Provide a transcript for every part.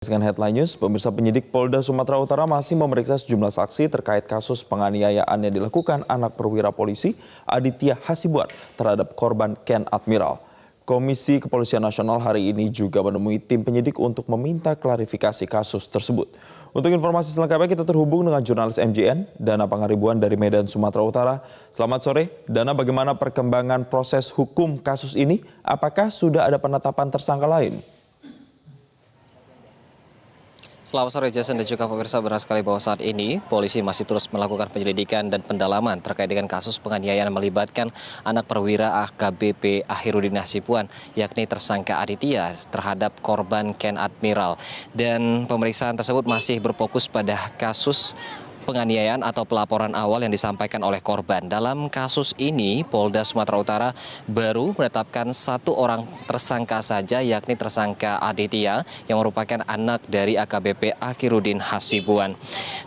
Dengan headline news, pemirsa penyidik Polda Sumatera Utara masih memeriksa sejumlah saksi terkait kasus penganiayaan yang dilakukan anak perwira polisi Aditya Hasibuan terhadap korban Ken Admiral. Komisi Kepolisian Nasional hari ini juga menemui tim penyidik untuk meminta klarifikasi kasus tersebut. Untuk informasi selengkapnya kita terhubung dengan jurnalis MJN, Dana Pangaribuan dari Medan, Sumatera Utara. Selamat sore, Dana, bagaimana perkembangan proses hukum kasus ini? Apakah sudah ada penetapan tersangka lain? Selamat sore Jason dan juga pemirsa, benar sekali bahwa saat ini polisi masih terus melakukan penyelidikan dan pendalaman terkait dengan kasus penganiayaan yang melibatkan anak perwira AKBP Ahirudin Hasibuan, yakni tersangka Aditya terhadap korban Ken Admiral. Dan pemeriksaan tersebut masih berfokus pada kasus penganiayaan atau pelaporan awal yang disampaikan oleh korban. Dalam kasus ini, Polda Sumatera Utara baru menetapkan satu orang tersangka saja, yakni tersangka Aditya yang merupakan anak dari AKBP Ahirudin Hasibuan.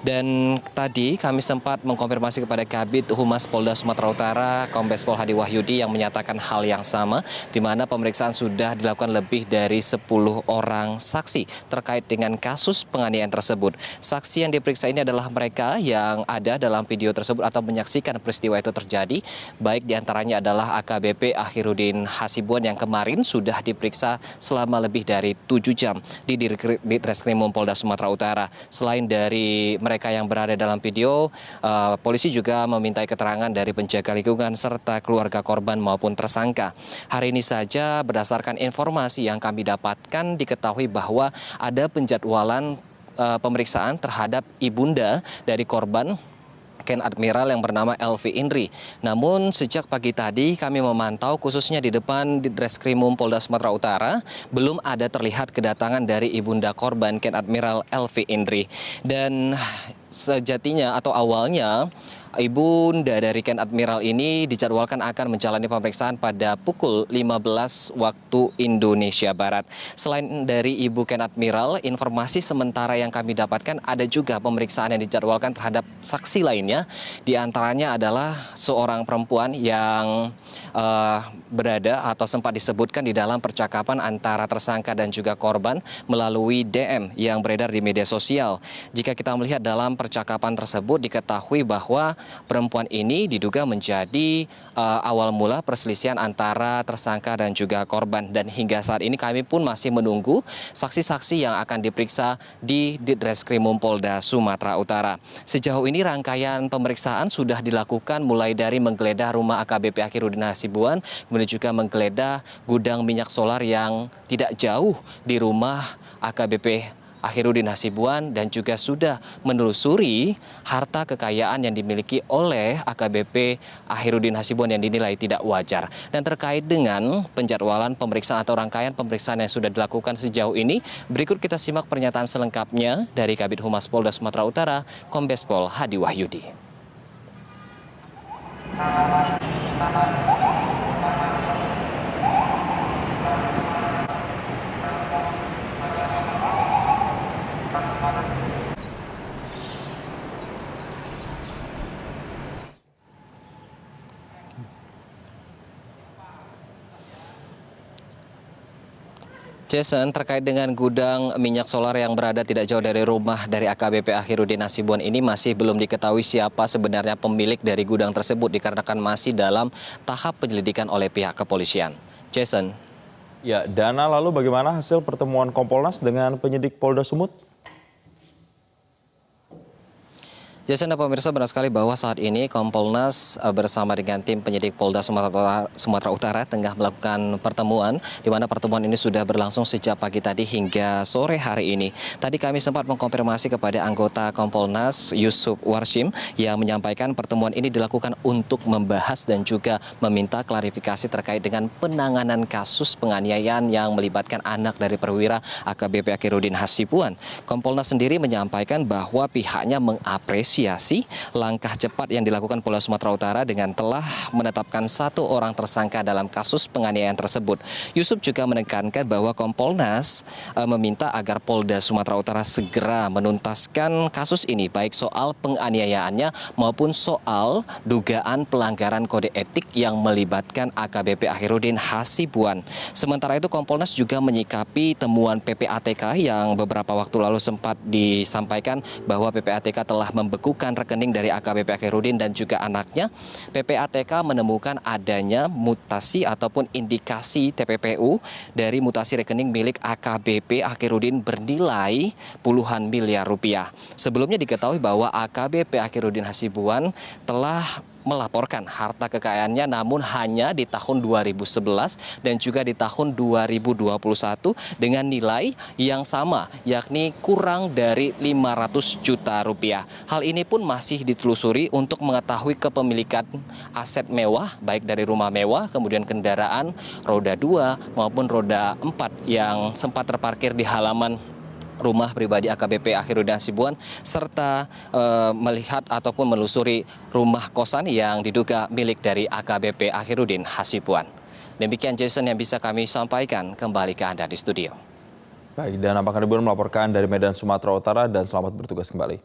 Dan tadi kami sempat mengkonfirmasi kepada Kabid Humas Polda Sumatera Utara, Kombes Pol Hadi Wahyudi, yang menyatakan hal yang sama, di mana pemeriksaan sudah dilakukan lebih dari 10 orang saksi terkait dengan kasus penganiayaan tersebut. Saksi yang diperiksa ini adalah mereka yang ada dalam video tersebut atau menyaksikan peristiwa itu terjadi, baik diantaranya adalah AKBP Ahirudin Hasibuan yang kemarin sudah diperiksa selama lebih dari 7 jam di Ditreskrimum Polda Sumatera Utara. Selain dari mereka yang berada dalam video, polisi juga memintai keterangan dari penjaga lingkungan serta keluarga korban maupun tersangka. Hari ini saja berdasarkan informasi yang kami dapatkan diketahui bahwa ada penjadwalan pemeriksaan terhadap ibunda dari korban Ken Admiral yang bernama Elvi Indri. Namun sejak pagi tadi kami memantau khususnya di depan Ditreskrimum Polda Sumatera Utara belum ada terlihat kedatangan dari ibunda korban Ken Admiral Elvi Indri. Dan sejatinya atau awalnya ibunda dari Ken Admiral ini dijadwalkan akan menjalani pemeriksaan pada pukul 15 waktu Indonesia Barat. Selain dari ibu Ken Admiral, informasi sementara yang kami dapatkan ada juga pemeriksaan yang dijadwalkan terhadap saksi lainnya. Di antaranya adalah seorang perempuan yang berada atau sempat disebutkan di dalam percakapan antara tersangka dan juga korban melalui DM yang beredar di media sosial. Jika kita melihat dalam percakapan tersebut diketahui bahwa perempuan ini diduga menjadi awal mula perselisihan antara tersangka dan juga korban. Dan hingga saat ini kami pun masih menunggu saksi-saksi yang akan diperiksa di Ditreskrimum Polda Sumatera Utara. Sejauh ini rangkaian pemeriksaan sudah dilakukan mulai dari menggeledah rumah AKBP Ahirudin Hasibuan, kemudian juga menggeledah gudang minyak solar yang tidak jauh di rumah AKBP Ahirudin Hasibuan, dan juga sudah menelusuri harta kekayaan yang dimiliki oleh AKBP Ahirudin Hasibuan yang dinilai tidak wajar. Dan terkait dengan penjadwalan pemeriksaan atau rangkaian pemeriksaan yang sudah dilakukan sejauh ini, berikut kita simak pernyataan selengkapnya dari Kabid Humas Polda Sumatera Utara, Kombes Pol Hadi Wahyudi. Jason, terkait dengan gudang minyak solar yang berada tidak jauh dari rumah dari AKBP Ahirudin Hasibuan ini masih belum diketahui siapa sebenarnya pemilik dari gudang tersebut dikarenakan masih dalam tahap penyelidikan oleh pihak kepolisian. Jason. Ya, Dana, lalu bagaimana hasil pertemuan Kompolnas dengan penyidik Polda Sumut? Jason dan pemirsa, benar sekali bahwa saat ini Kompolnas bersama dengan tim penyidik Polda Sumatera Utara tengah melakukan pertemuan, di mana pertemuan ini sudah berlangsung sejak pagi tadi hingga sore hari ini. Tadi kami sempat mengkonfirmasi kepada anggota Kompolnas Yusuf Warshim yang menyampaikan pertemuan ini dilakukan untuk membahas dan juga meminta klarifikasi terkait dengan penanganan kasus penganiayaan yang melibatkan anak dari perwira AKBP Ahirudin Hasibuan. Kompolnas sendiri menyampaikan bahwa pihaknya mengapresiasi mengapresiasi langkah cepat yang dilakukan Polda Sumatera Utara dengan telah menetapkan 1 orang tersangka dalam kasus penganiayaan tersebut. Yusuf juga menekankan bahwa Kompolnas meminta agar Polda Sumatera Utara segera menuntaskan kasus ini, baik soal penganiayaannya maupun soal dugaan pelanggaran kode etik yang melibatkan AKBP Akhirudin Hasibuan. Sementara itu Kompolnas juga menyikapi temuan PPATK yang beberapa waktu lalu sempat disampaikan bahwa PPATK telah membekukan rekening dari AKBP Akhirudin dan juga anaknya. PPATK menemukan adanya mutasi ataupun indikasi TPPU dari mutasi rekening milik AKBP Akhirudin bernilai puluhan miliar rupiah. Sebelumnya diketahui bahwa AKBP Akhirudin Hasibuan telah melaporkan harta kekayaannya namun hanya di tahun 2011 dan juga di tahun 2021 dengan nilai yang sama, yakni kurang dari 500 juta rupiah. Hal ini pun masih ditelusuri untuk mengetahui kepemilikan aset mewah baik dari rumah mewah, kemudian kendaraan roda 2 maupun roda 4 yang sempat terparkir di halaman rumah pribadi AKBP Akhirudin Hasibuan, serta melihat ataupun menelusuri rumah kosan yang diduga milik dari AKBP Akhirudin Hasibuan. Demikian Jason yang bisa kami sampaikan, kembali ke Anda di studio. Baik, dan apakah Ribuan melaporkan dari Medan, Sumatera Utara, dan selamat bertugas kembali.